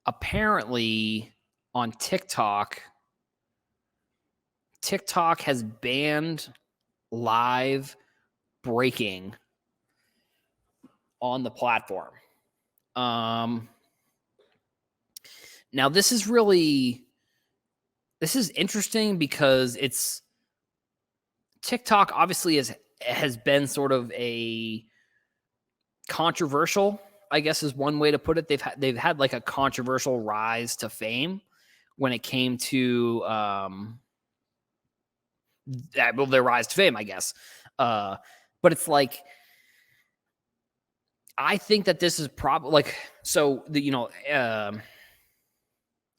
apparently on TikTok has banned live breaking on the platform. Um, Now this is interesting because it's TikTok obviously has been sort of a controversial, I guess is one way to put it. They've had like a controversial rise to fame when it came to their rise to fame, I guess. Uh, but it's like I think that this is probably like so the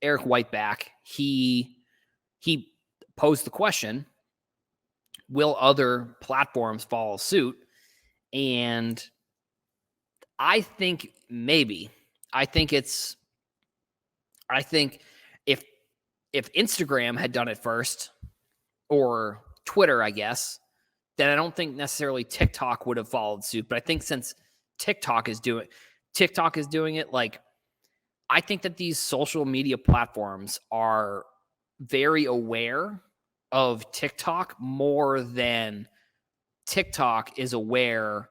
Eric Whiteback he posed the question: will other platforms follow suit? And I think maybe. I think it's I think if Instagram had done it first or Twitter, I guess, then I don't think necessarily TikTok would have followed suit. But I think since TikTok is doing it, like I think that these social media platforms are very aware of TikTok more than TikTok is aware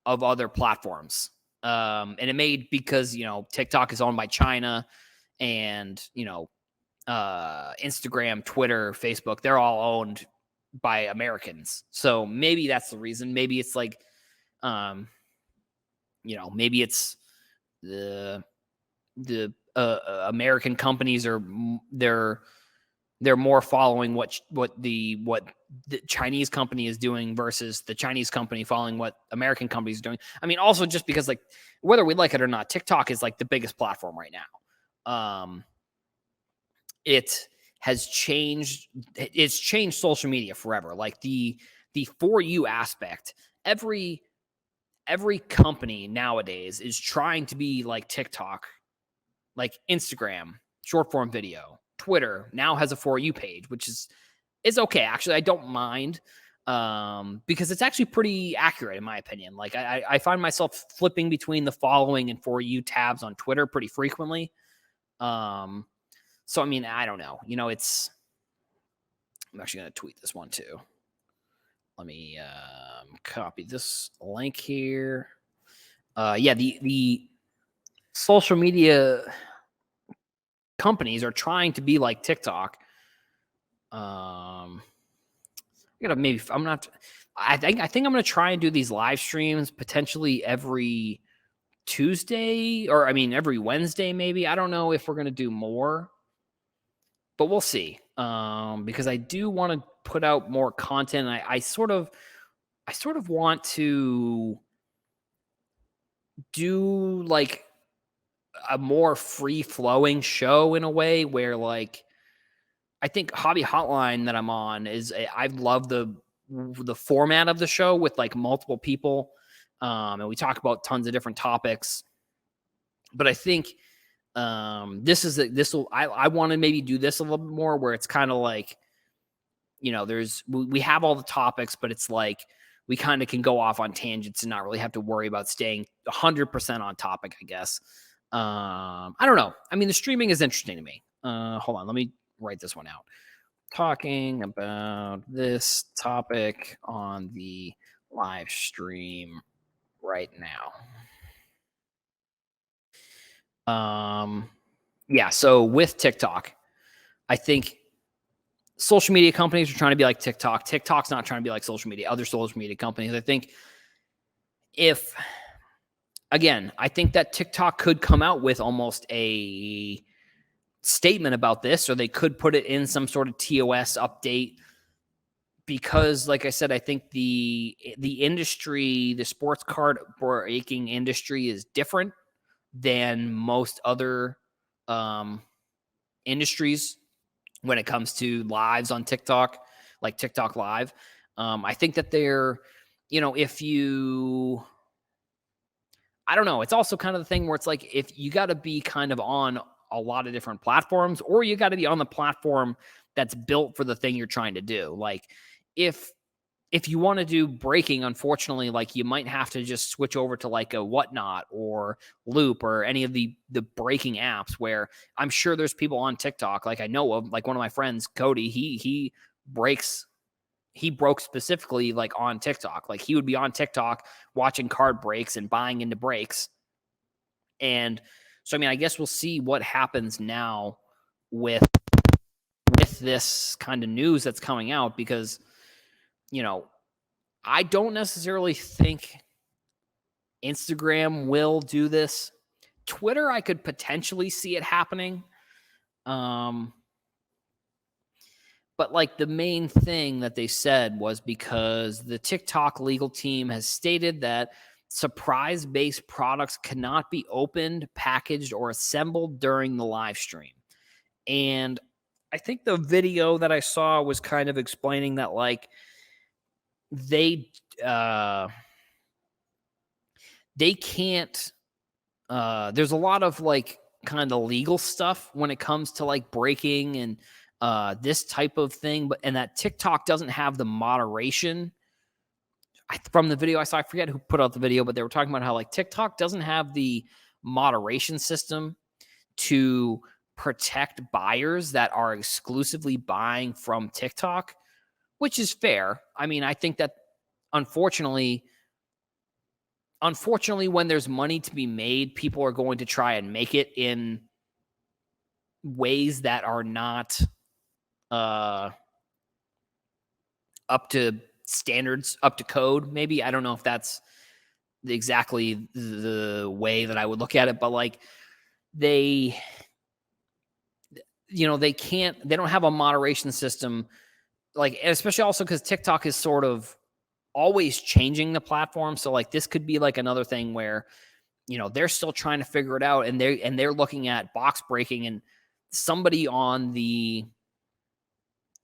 of other platforms. And it made because, TikTok is owned by China and, Instagram, Twitter, Facebook, they're all owned by Americans. So maybe that's the reason. Maybe it's like, maybe it's the American companies are they're more following what the Chinese company is doing versus the Chinese company following what American companies are doing. I mean, also just because like whether we like it or not, TikTok is like the biggest platform right now. It has changed. It's changed social media forever. Like the for you aspect. Every company nowadays is trying to be like TikTok, like Instagram, short form video. Twitter now has a for you page, which is okay. Actually, I don't mind because it's actually pretty accurate in my opinion. Like I find myself flipping between the following and for you tabs on Twitter pretty frequently. So I mean, I don't know. I'm actually gonna tweet this one too. Let me copy this link here. Yeah, the social media companies are trying to be like TikTok. I gotta maybe I'm not. I think I'm gonna try and do these live streams potentially every Tuesday or I mean every Wednesday maybe. I don't know if we're gonna do more, but we'll see. Because I do want to put out more content. I sort of want to do like a more free flowing show in a way where like I think Hobby Hotline that I'm on I love the format of the show with like multiple people, and we talk about tons of different topics. But I think I want to maybe do this a little bit more where it's kind of like we have all the topics, but it's like we kind of can go off on tangents and not really have to worry about staying 100% on topic, I guess. I don't know. I mean, the streaming is interesting to me. Hold on, let me write this one out. Talking about this topic on the live stream right now. Yeah, so with TikTok, I think social media companies are trying to be like TikTok. TikTok's not trying to be like other social media companies. I think I think that TikTok could come out with almost a statement about this, or they could put it in some sort of TOS update because, like I said, I think the industry, the sports card breaking industry is different than most other industries when it comes to lives on TikTok, like TikTok Live. I think that if I don't know, it's also kind of the thing where it's like if you got to be kind of on a lot of different platforms, or you got to be on the platform that's built for the thing you're trying to do. Like if if you want to do breaking, unfortunately, like you might have to just switch over to like a Whatnot or Loop or any of the breaking apps where I'm sure there's people on TikTok, like I know of, like one of my friends, Cody, breaks he broke specifically like on TikTok. Like he would be on TikTok watching card breaks and buying into breaks. And so I mean, I guess we'll see what happens now with this kind of news that's coming out because you know, I don't necessarily think Instagram will do this. Twitter, I could potentially see it happening. Um, but like the main thing that they said was because the TikTok legal team has stated that surprise based products cannot be opened, packaged, or assembled during the live stream. And I think the video that I saw was kind of explaining that like they uh they can't there's a lot of like kind of legal stuff when it comes to like breaking and this type of thing, but and that TikTok doesn't have the moderation. From the video I saw, I forget who put out the video, but they were talking about how like TikTok doesn't have the moderation system to protect buyers that are exclusively buying from TikTok, which is fair. I mean, I think that unfortunately when there's money to be made, people are going to try and make it in ways that are not uh, up to standards, up to code. Maybe I don't know if that's exactly the way that I would look at it, but like they, they don't have a moderation system, like especially also because TikTok is sort of always changing the platform. So like this could be like another thing where they're still trying to figure it out and they're looking at box breaking and somebody on the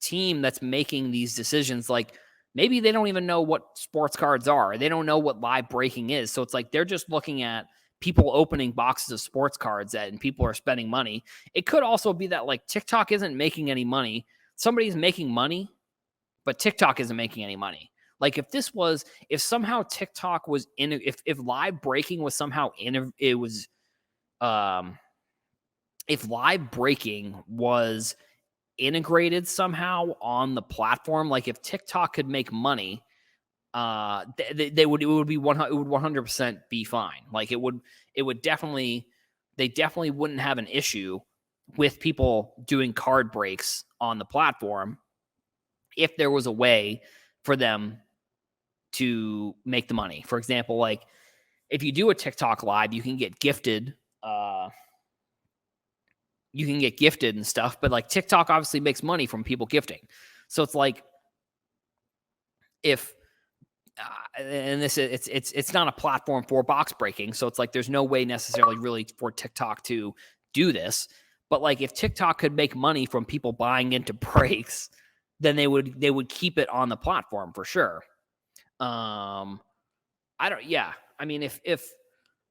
team that's making these decisions, like maybe they don't even know what sports cards are. They don't know what live breaking is. So it's like they're just looking at people opening boxes of sports cards and people are spending money. It could also be that like TikTok isn't making any money. Somebody's making money, but TikTok isn't making any money. Like if somehow TikTok was if live breaking was somehow if live breaking was integrated somehow on the platform, like if TikTok could make money, it would 100% be fine. Like it would definitely, they definitely wouldn't have an issue with people doing card breaks on the platform if there was a way for them to make the money. For example, like if you do a TikTok live, you can get gifted and stuff, but like TikTok obviously makes money from people gifting. So it's like if and this it's not a platform for box breaking, so it's like there's no way necessarily really for TikTok to do this. But like if TikTok could make money from people buying into breaks, then they would keep it on the platform for sure. I mean, if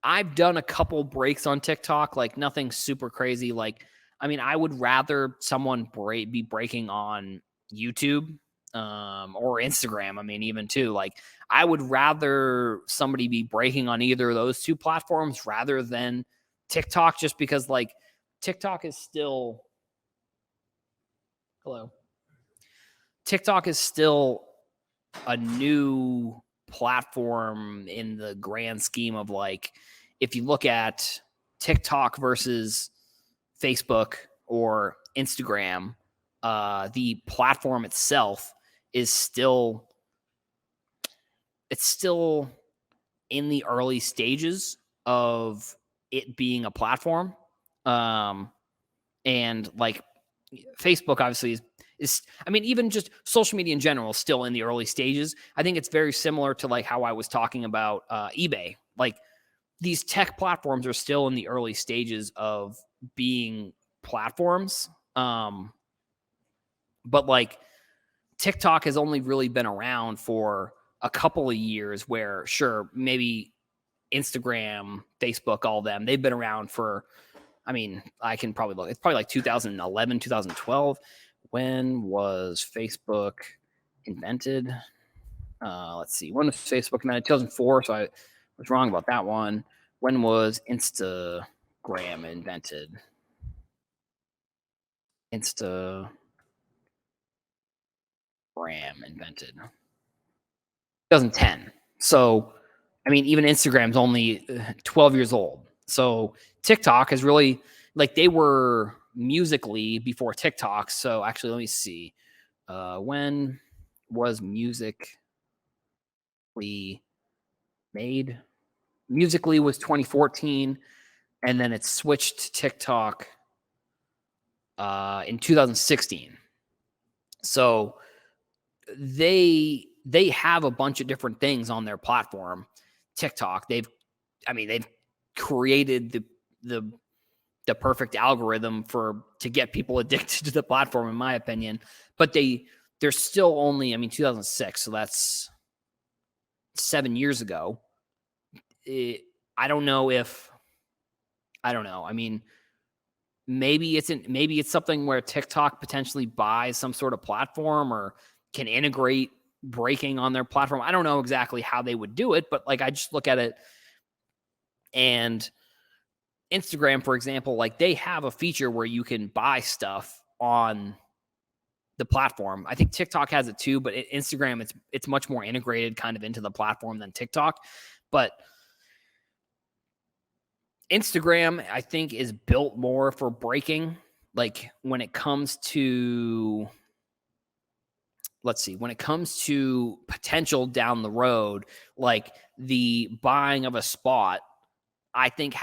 I've done a couple breaks on TikTok, like nothing super crazy. Like, I mean, I would rather someone be breaking on YouTube or Instagram. I mean, even too, like I would rather somebody be breaking on either of those two platforms rather than TikTok, just because like TikTok is still hello. TikTok is still a new platform in the grand scheme of like if you look at TikTok versus Facebook or Instagram, the platform itself is still in the early stages of it being a platform. And like Facebook obviously is I mean, even just social media in general is still in the early stages. I think it's very similar to like how I was talking about eBay. Like these tech platforms are still in the early stages of being platforms. But like TikTok has only really been around for a couple of years where sure, maybe Instagram, Facebook, all them, they've been around for, I mean, I can probably look, it's probably like 2011, 2012. When was Facebook invented? Let's see. When was Facebook invented? 2004. So I was wrong about that one. When was Instagram invented? Instagram invented 2010. So, I mean, even Instagram's only 12 years old. So TikTok is really like they were musically before TikTok. So actually, let me see. When was musically made? Musically was 2014, and then it switched to TikTok in 2016. So they have a bunch of different things on their platform. TikTok, they've created the the perfect algorithm to get people addicted to the platform, in my opinion. But they're still only, 2006, so that's 7 years ago. It, I don't know if I don't know. I mean, maybe it's something where TikTok potentially buys some sort of platform or can integrate breaking on their platform. I don't know exactly how they would do it, but like I just look at it and Instagram, for example, like they have a feature where you can buy stuff on the platform. I think TikTok has it too, but Instagram, it's much more integrated kind of into the platform than TikTok. But Instagram, I think, is built more for breaking. Like when it comes to, let's see, when it comes to potential down the road, like the buying of a spot, I think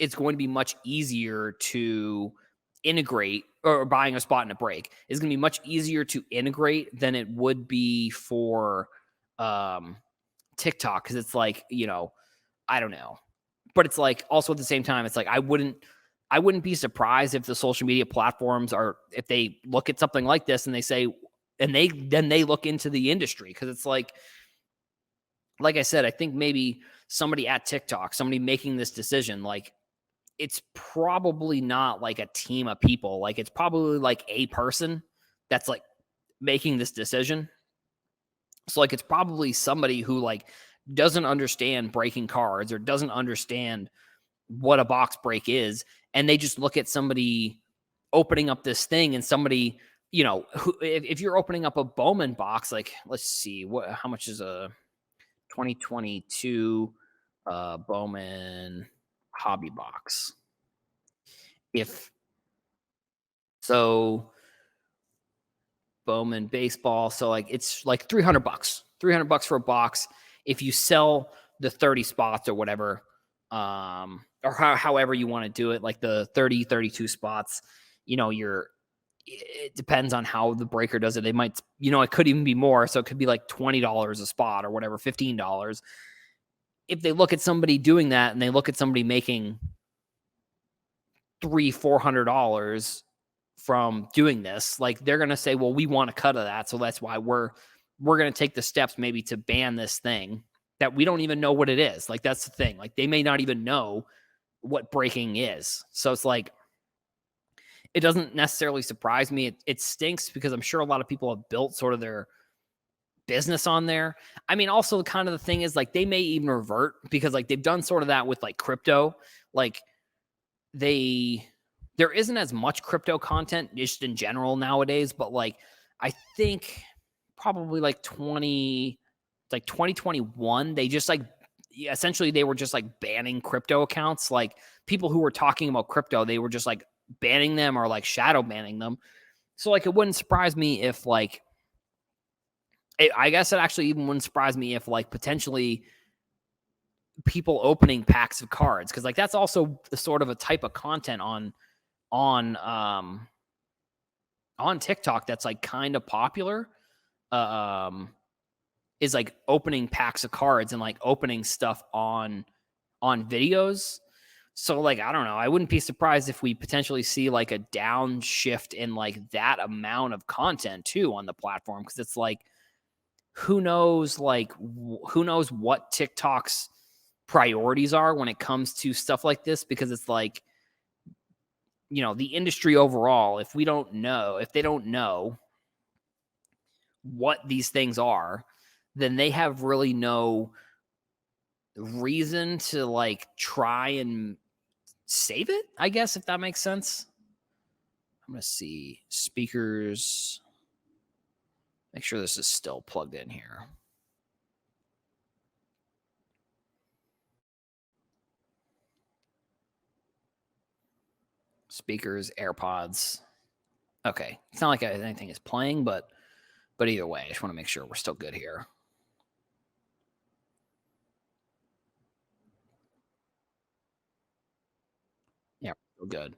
it's going to be much easier to integrate, or buying a spot in a break is going to be much easier to integrate than it would be for um, TikTok. Cause it's like, I don't know. But it's like also at the same time, it's like I wouldn't be surprised if the social media platforms if they look at something like this and they say, and they look into the industry. Cause it's like I said, I think maybe somebody at TikTok, somebody making this decision, like it's probably not like a team of people. Like it's probably like a person that's like making this decision. So like it's probably somebody who like doesn't understand breaking cards or doesn't understand what a box break is, and they just look at somebody opening up this thing and somebody, if you're opening up a Bowman box, like let's see how much is a 2022 Bowman hobby box. If so, Bowman baseball, so like it's like $300, $300 for a box. If you sell the 30 spots or whatever, or however you want to do it, like the 30, 32 spots, it depends on how the breaker does it. They might, it could even be more. So it could be like $20 a spot or whatever, $15. If they look at somebody doing that and they look at somebody making $400 from doing this, like they're going to say, well, we want a cut of that. So that's why we're going to take the steps maybe to ban this thing that we don't even know what it is. Like that's the thing. Like they may not even know what breaking is. So it's like, it doesn't necessarily surprise me. It stinks because I'm sure a lot of people have built sort of their business on there. I mean, also kind of the thing is like they may even revert because like they've done sort of that with like crypto. Like there isn't as much crypto content just in general nowadays, but like I think probably like 2021, they just like essentially they were just like banning crypto accounts. Like people who were talking about crypto, they were just like banning them or like shadow banning them. So like it wouldn't surprise me if like I guess it actually even wouldn't surprise me if like potentially people opening packs of cards, because like that's also the sort of a type of content on on TikTok that's like kind of popular. Is like opening packs of cards and like opening stuff on videos. So like I don't know, I wouldn't be surprised if we potentially see like a downshift in like that amount of content too on the platform, because it's like who knows what TikTok's priorities are when it comes to stuff like this, because it's like the industry overall, if they don't know what these things are, then they have really no reason to like try and save it, I guess, if that makes sense. I'm going to see speakers. Make sure this is still plugged in here. Speakers, AirPods. Okay. It's not like anything is playing, but either way, I just want to make sure we're still good here. Yeah, we're good.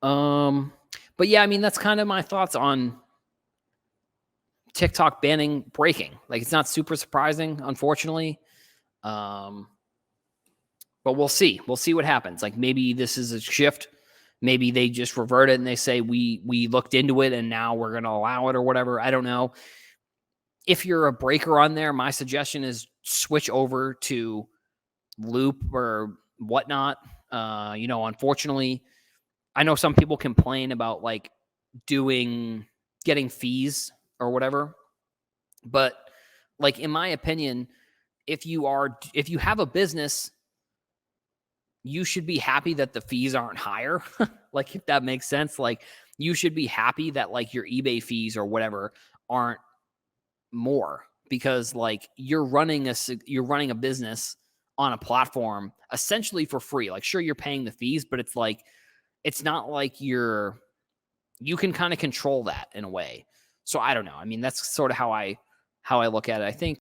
But yeah, I mean, that's kind of my thoughts on TikTok banning breaking. Like, it's not super surprising, unfortunately. Um, but we'll see. We'll see what happens. Like, maybe this is a shift. Maybe they just revert it and they say we looked into it and now we're going to allow it or whatever. I don't know. If you're a breaker on there, my suggestion is switch over to Loop or whatnot. Unfortunately, I know some people complain about like getting fees or whatever, but like in my opinion, if you have a business, you should be happy that the fees aren't higher. Like, if that makes sense, like you should be happy that like your eBay fees or whatever aren't more, because like you're running a business on a platform essentially for free. Like, sure, you're paying the fees, but it's like it's not like you can kind of control that in a way. So I don't know. I mean, that's sort of how I look at it. I think